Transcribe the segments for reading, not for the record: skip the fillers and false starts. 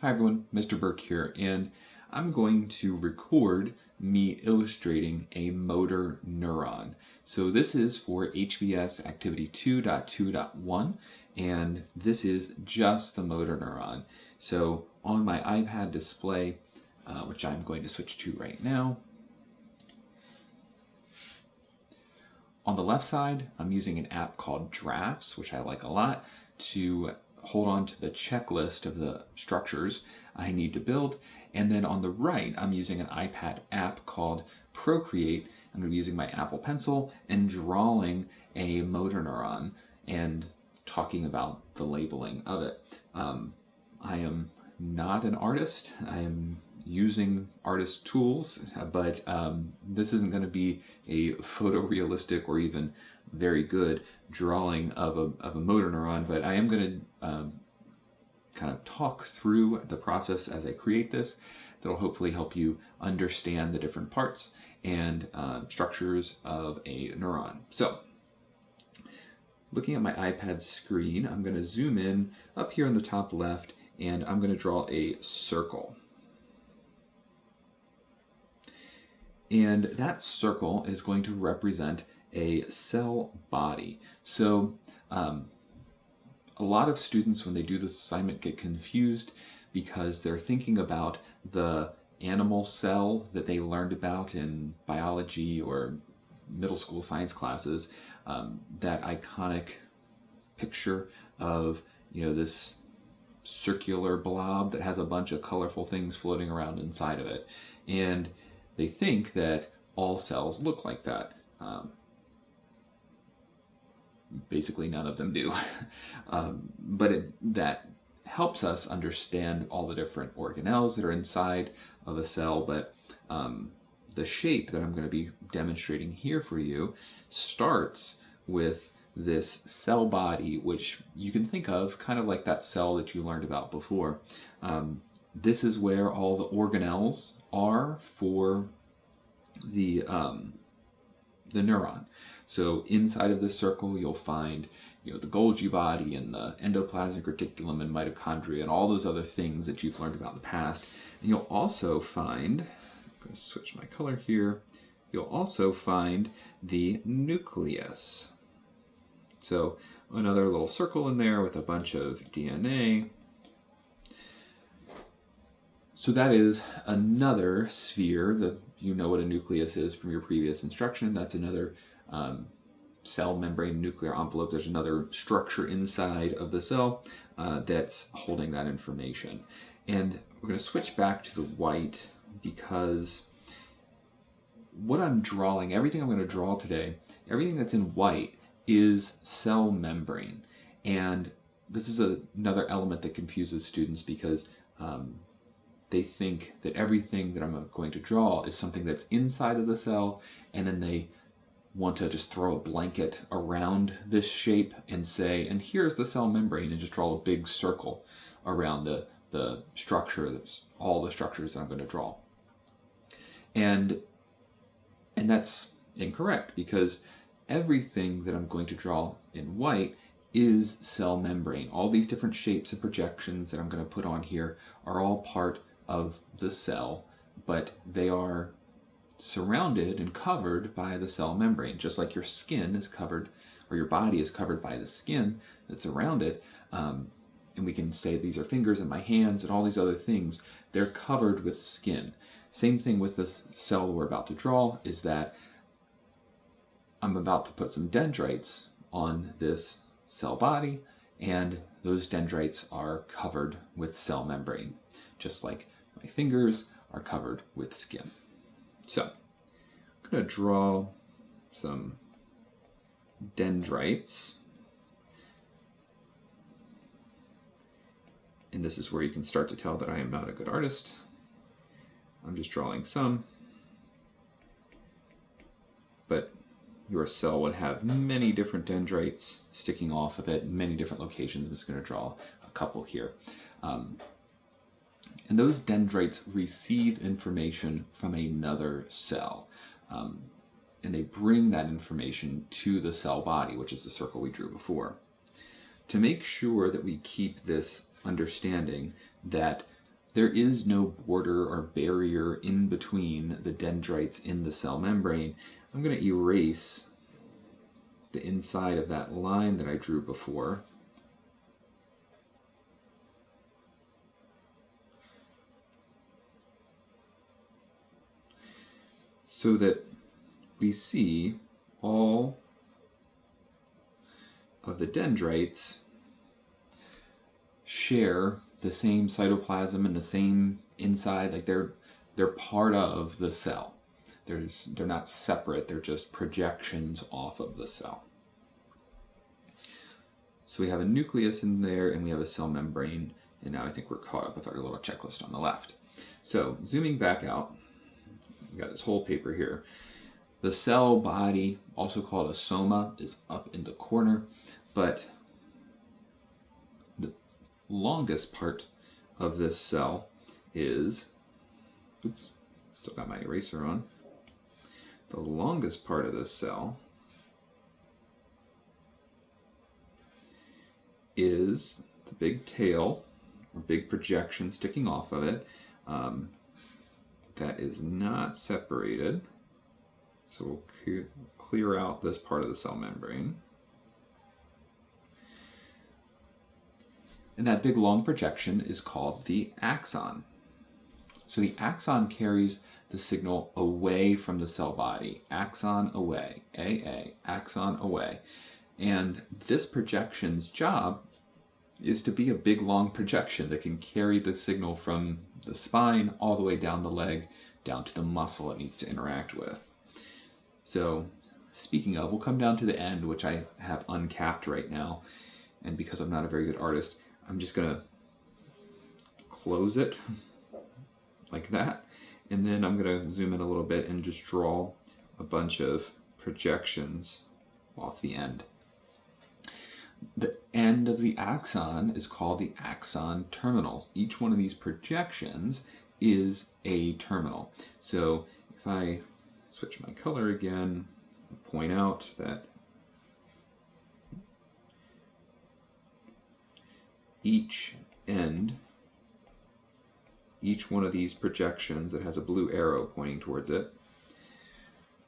Hi everyone, Mr. Burke here, and I'm going to record me illustrating a motor neuron. So this is for HBS activity 2.2.1, and this is just the motor neuron. So on my iPad display, which I'm going to switch to right now, on the left side, I'm using an app called Drafts, which I like a lot, to hold on to the checklist of the structures I need to build. And then on the right, I'm using an iPad app called Procreate. I'm going to be using my Apple Pencil and drawing a motor neuron and talking about the labeling of it. I am not an artist. I am using artist tools, but this isn't going to be a photorealistic or even very good drawing of a motor neuron, but I am going to kind of talk through the process as I create this. That'll hopefully help you understand the different parts and structures of a neuron. So, looking at my iPad screen, I'm going to zoom in up here in the top left, and I'm going to draw a circle. And that circle is going to represent a cell body. So a lot of students, when they do this assignment, get confused because they're thinking about the animal cell that they learned about in biology or middle school science classes, that iconic picture of, this circular blob that has a bunch of colorful things floating around inside of it. And they think that all cells look like that. Basically, none of them do. But that helps us understand all the different organelles that are inside of a cell. But the shape that I'm going to be demonstrating here for you starts with this cell body, which you can think of kind of like that cell that you learned about before. This is where all the organelles are for the neuron. So inside of this circle, you'll find the Golgi body and the endoplasmic reticulum and mitochondria and all those other things that you've learned about in the past. And you'll also find, I'm going to switch my color here, you'll also find the nucleus. So another little circle in there with a bunch of DNA. So that is another sphere. You know what a nucleus is from your previous instruction. That's another cell membrane nuclear envelope. There's another structure inside of the cell that's holding that information. And we're going to switch back to the white because what I'm drawing, everything I'm going to draw today, everything that's in white is cell membrane. And this is another element that confuses students because they think that everything that I'm going to draw is something that's inside of the cell, and then they want to just throw a blanket around this shape and say, and here's the cell membrane, and just draw a big circle around the structure, that's all the structures that I'm going to draw. And that's incorrect, because everything that I'm going to draw in white is cell membrane. All these different shapes and projections that I'm going to put on here are all part of the cell, but they are surrounded and covered by the cell membrane, just like your skin is covered, or your body is covered by the skin that's around it. And we can say these are fingers and my hands and all these other things. They're covered with skin. Same thing with this cell we're about to draw, is that I'm about to put some dendrites on this cell body, and those dendrites are covered with cell membrane, just like my fingers are covered with skin. So, I'm going to draw some dendrites. And this is where you can start to tell that I am not a good artist. I'm just drawing some. But your cell would have many different dendrites sticking off of it in many different locations. I'm just going to draw a couple here. And those dendrites receive information from another cell. And they bring that information to the cell body, which is the circle we drew before. To make sure that we keep this understanding that there is no border or barrier in between the dendrites in the cell membrane. I'm going to erase the inside of that line that I drew before. So that we see all of the dendrites share the same cytoplasm and the same inside, like they're part of the cell. They're not separate, they're just projections off of the cell. So we have a nucleus in there and we have a cell membrane, and now I think we're caught up with our little checklist on the left. So zooming back out, we got this whole paper here. The cell body, also called a soma, is up in the corner, but the longest part of this cell is, oops, still got my eraser on. The longest part of this cell is the big tail, or big projection sticking off of it, that is not separated. So we'll clear out this part of the cell membrane. And that big long projection is called the axon. So the axon carries the signal away from the cell body. Axon away, AA, axon away. And this projection's job is to be a big long projection that can carry the signal from the spine all the way down the leg, down to the muscle it needs to interact with. So speaking of, we'll come down to the end, which I have uncapped right now. And because I'm not a very good artist, I'm just gonna close it like that. And then I'm gonna zoom in a little bit and just draw a bunch of projections off the end. The end of the axon is called the axon terminals. Each one of these projections is a terminal. So if I switch my color again, point out that each end, each one of these projections that has a blue arrow pointing towards it,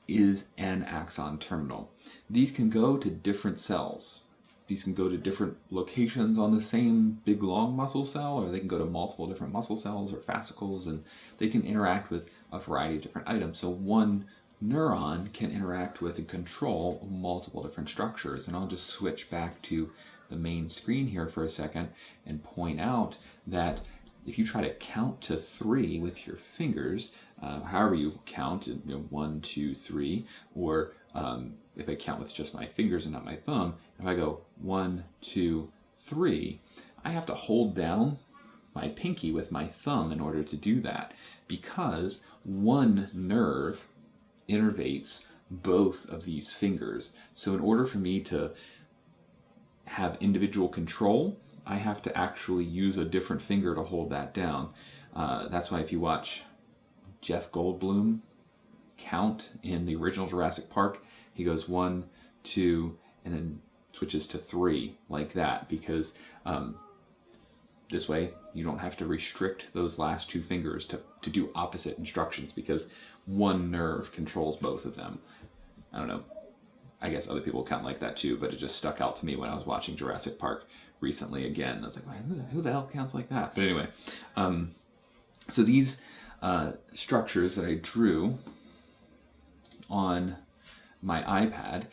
is an axon terminal. These can go to different cells. These can go to different locations on the same big long muscle cell, or they can go to multiple different muscle cells or fascicles, and they can interact with a variety of different items. So one neuron can interact with and control multiple different structures. And I'll just switch back to the main screen here for a second and point out that if you try to count to 3 with your fingers, however you count, 1, 2, 3, or if I count with just my fingers and not my thumb, if I go 1, 2, 3, I have to hold down my pinky with my thumb in order to do that, because one nerve innervates both of these fingers. So in order for me to have individual control, I have to actually use a different finger to hold that down. That's why if you watch Jeff Goldblum count in the original Jurassic Park, he goes 1, 2, and then switches to 3 like that, because this way you don't have to restrict those last 2 fingers to do opposite instructions, because one nerve controls both of them. I don't know, I guess other people count like that too, but it just stuck out to me when I was watching Jurassic Park recently again. I was like, who the hell counts like that? But anyway, so these structures that I drew on my iPad,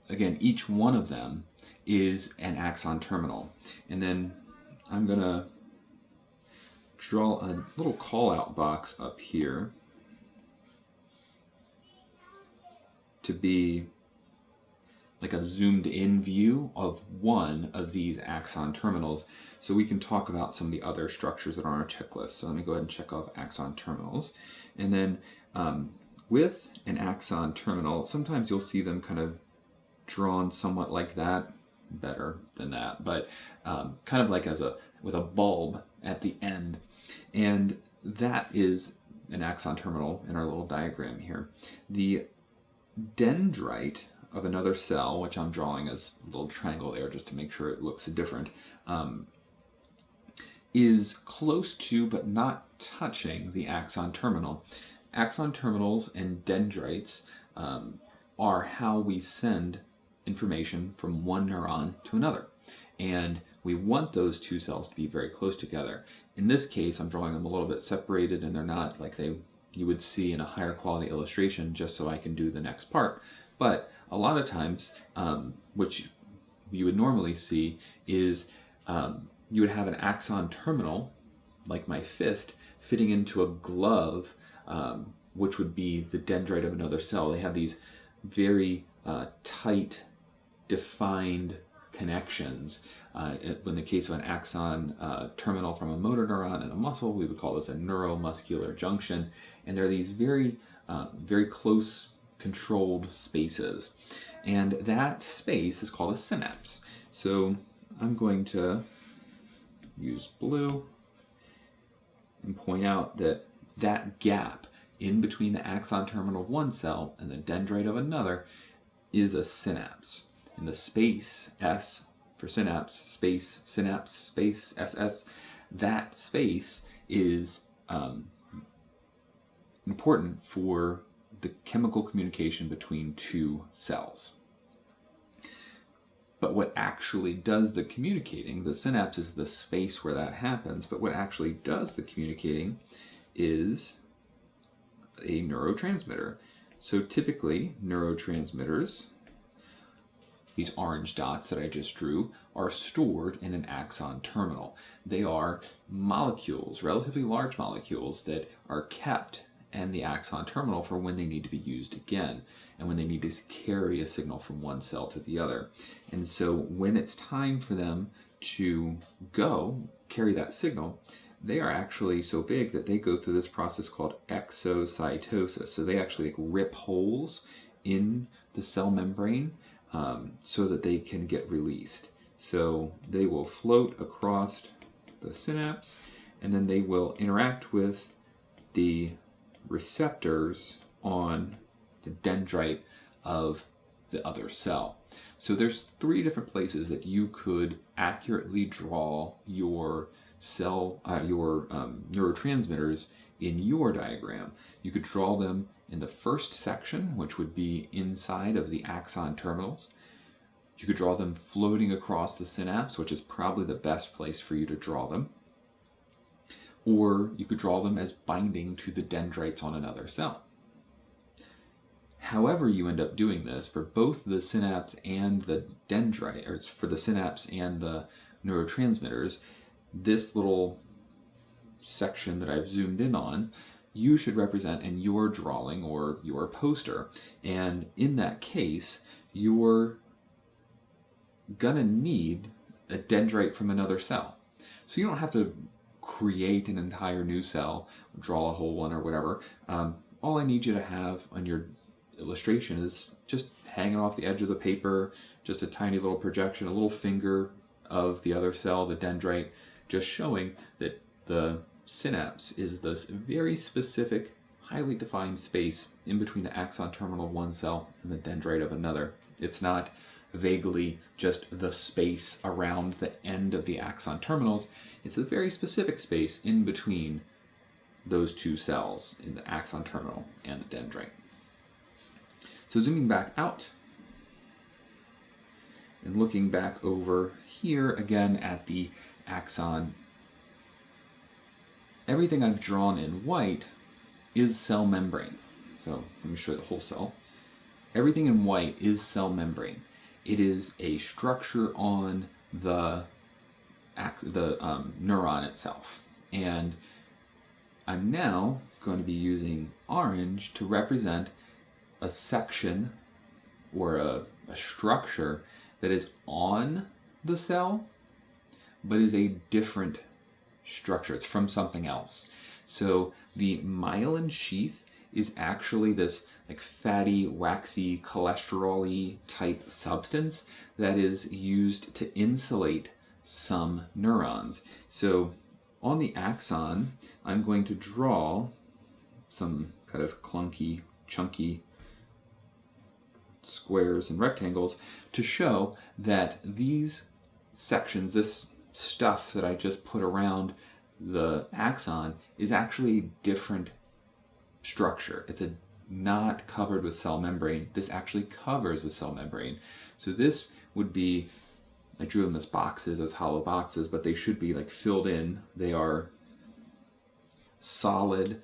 again, each one of them is an axon terminal. And then I'm gonna draw a little call-out box up here to be like a zoomed in view of one of these axon terminals, so we can talk about some of the other structures that are on our checklist. So let me go ahead and check off axon terminals. And then with an axon terminal, sometimes you'll see them kind of drawn somewhat like that, better than that, but kind of like with a bulb at the end. And that is an axon terminal in our little diagram here. The dendrite of another cell, which I'm drawing as a little triangle there just to make sure it looks different, is close to but not touching the axon terminal. Axon terminals and dendrites are how we send information from one neuron to another. And we want those two cells to be very close together. In this case, I'm drawing them a little bit separated, and they're not like you would see in a higher quality illustration, just so I can do the next part. But a lot of times, which you would normally see, is you would have an axon terminal, like my fist, fitting into a glove, which would be the dendrite of another cell. They have these very tight, defined connections. In the case of an axon terminal from a motor neuron and a muscle, we would call this a neuromuscular junction. And there are these very, very close, controlled spaces. And that space is called a synapse. So I'm going to use blue and point out that that gap in between the axon terminal of one cell and the dendrite of another is a synapse. And the space S for synapse, space, synapse, space, SS, that space is important for the chemical communication between two cells. But what actually does the communicating, the synapse is the space where that happens, but what actually does the communicating is a neurotransmitter. So typically, neurotransmitters, these orange dots that I just drew, are stored in an axon terminal. They are molecules, relatively large molecules, that are kept in the axon terminal for when they need to be used again, and when they need to carry a signal from one cell to the other. And so when it's time for them to go carry that signal, they are actually so big that they go through this process called exocytosis. So they actually rip holes in the cell membrane so that they can get released. So they will float across the synapse, and then they will interact with the receptors on the dendrite of the other cell. So there's three different places that you could accurately draw your cell, neurotransmitters in your diagram. You could draw them in the first section, which would be inside of the axon terminals. You could draw them floating across the synapse, which is probably the best place for you to draw them. Or you could draw them as binding to the dendrites on another cell. However you end up doing this, for both the synapse and the dendrite, or for the synapse and the neurotransmitters, this little section that I've zoomed in on, you should represent in your drawing or your poster. And in that case, you're gonna need a dendrite from another cell. So you don't have to create an entire new cell, draw a whole one or whatever. All I need you to have on your illustration is just hanging off the edge of the paper, just a tiny little projection, a little finger of the other cell, the dendrite, just showing that the synapse is this very specific, highly defined space in between the axon terminal of one cell and the dendrite of another. It's not vaguely just the space around the end of the axon terminals. It's a very specific space in between those two cells in the axon terminal and the dendrite. So zooming back out and looking back over here again at the axon, everything I've drawn in white is cell membrane. So let me show you the whole cell. Everything in white is cell membrane. It is a structure on the neuron itself. And I'm now going to be using orange to represent a section or a structure that is on the cell, but is a different structure. It's from something else. So the myelin sheath is actually this like fatty, waxy, cholesterol-y type substance that is used to insulate some neurons. So on the axon, I'm going to draw some kind of clunky, chunky squares and rectangles to show that these sections, this stuff that I just put around the axon is actually different structure. It's not covered with cell membrane. This actually covers the cell membrane. So this would be, I drew them as boxes, as hollow boxes, but they should be like filled in. They are solid,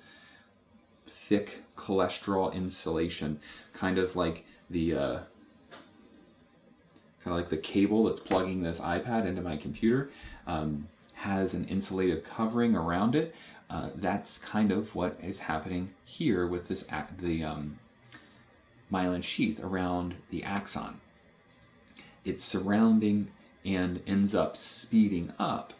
thick cholesterol insulation, kind of like the cable that's plugging this iPad into my computer, has an insulated covering around it. That's kind of what is happening here with this myelin sheath around the axon. It's surrounding and ends up speeding up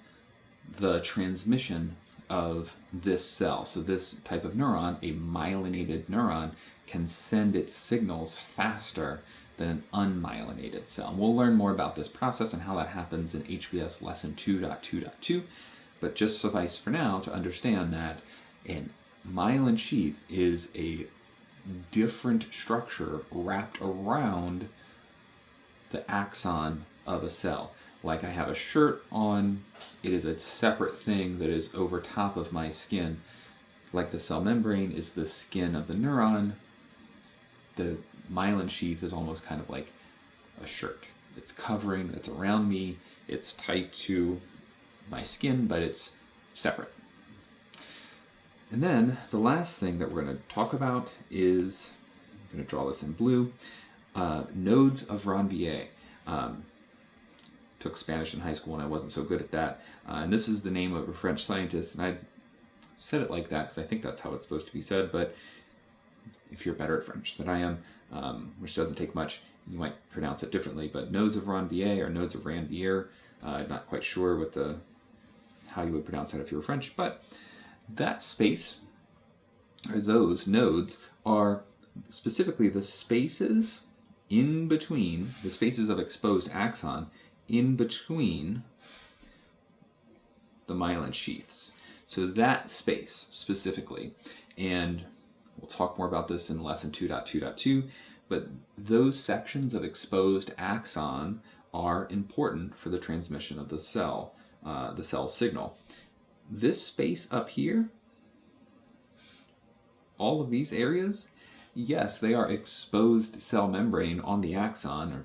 the transmission of this cell. So this type of neuron, a myelinated neuron, can send its signals faster than an unmyelinated cell. And we'll learn more about this process and how that happens in HBS lesson 2.2.2, but just suffice for now to understand that a myelin sheath is a different structure wrapped around the axon of a cell. Like I have a shirt on, it is a separate thing that is over top of my skin. Like the cell membrane is the skin of the neuron, the myelin sheath is almost kind of like a shirt. It's covering, it's around me, it's tight to my skin, but it's separate. And then the last thing that we're going to talk about is, I'm going to draw this in blue, nodes of Ranvier. Took Spanish in high school and I wasn't so good at that. And this is the name of a French scientist, and I said it like that because I think that's how it's supposed to be said, but if you're better at French than I am, which doesn't take much, you might pronounce it differently, but nodes of Ranvier or nodes of Ranvier, I'm not quite sure what how you would pronounce that if you were French, but that space, or those nodes, are specifically the spaces in between, the spaces of exposed axon in between the myelin sheaths. So that space specifically, and we'll talk more about this in lesson 2.2.2, but those sections of exposed axon are important for the transmission of the cell signal. This space up here, all of these areas, yes, they are exposed cell membrane on the axon, or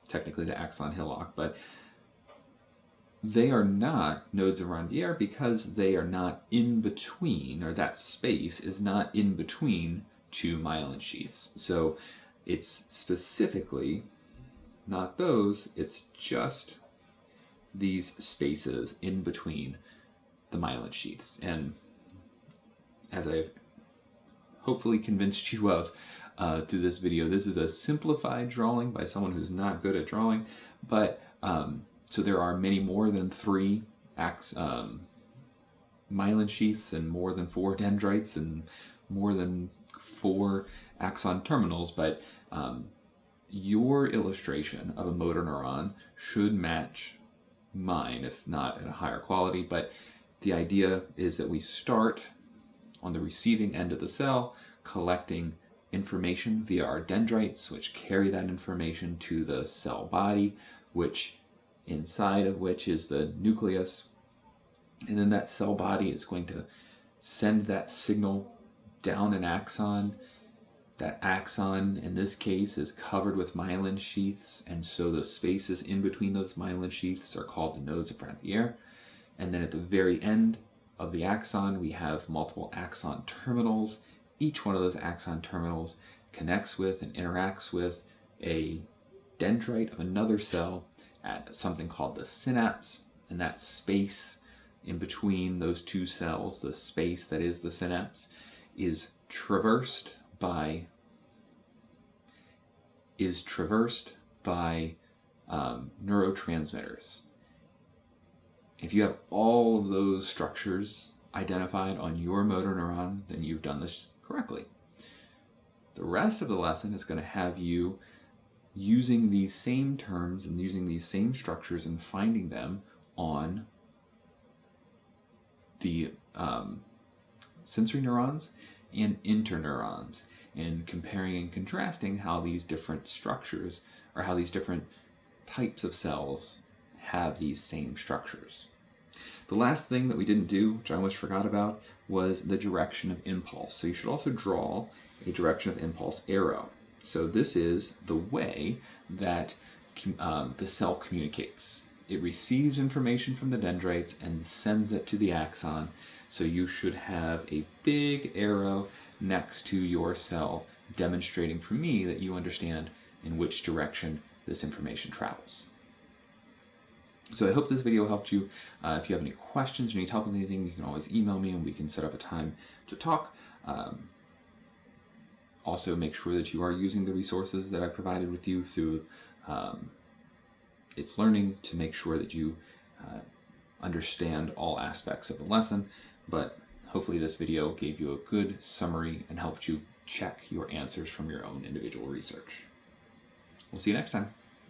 technically the axon hillock, but they are not nodes of Ranvier because they are not in between, or that space is not in between two myelin sheaths. So it's specifically not those, it's just these spaces in between the myelin sheaths. And as I've hopefully convinced you of through this video, this is a simplified drawing by someone who's not good at drawing, but so there are many more than 3 myelin sheaths and more than 4 dendrites and more than 4 axon terminals, but your illustration of a motor neuron should match mine, if not at a higher quality. But the idea is that we start on the receiving end of the cell, collecting information via our dendrites, which carry that information to the cell body, which inside of which is the nucleus, and then that cell body is going to send that signal down an axon. That axon, in this case, is covered with myelin sheaths, and so the spaces in between those myelin sheaths are called the nodes of Ranvier. And then at the very end of the axon, we have multiple axon terminals. Each one of those axon terminals connects with and interacts with a dendrite of another cell at something called the synapse, and that space in between those two cells, the space that is the synapse, is traversed by neurotransmitters. If you have all of those structures identified on your motor neuron, then you've done this correctly. The rest of the lesson is going to have you using these same terms and using these same structures and finding them on the sensory neurons and interneurons, and comparing and contrasting how these different structures, or how these different types of cells have these same structures. The last thing that we didn't do, which I almost forgot about, was the direction of impulse. So you should also draw a direction of impulse arrow. So this is the way that the cell communicates. It receives information from the dendrites and sends it to the axon. So you should have a big arrow next to your cell demonstrating for me that you understand in which direction this information travels. So I hope this video helped you. If you have any questions or need help with anything, you can always email me and we can set up a time to talk. Also, make sure that you are using the resources that I provided with you through It's Learning to make sure that you understand all aspects of the lesson. But hopefully this video gave you a good summary and helped you check your answers from your own individual research. We'll see you next time.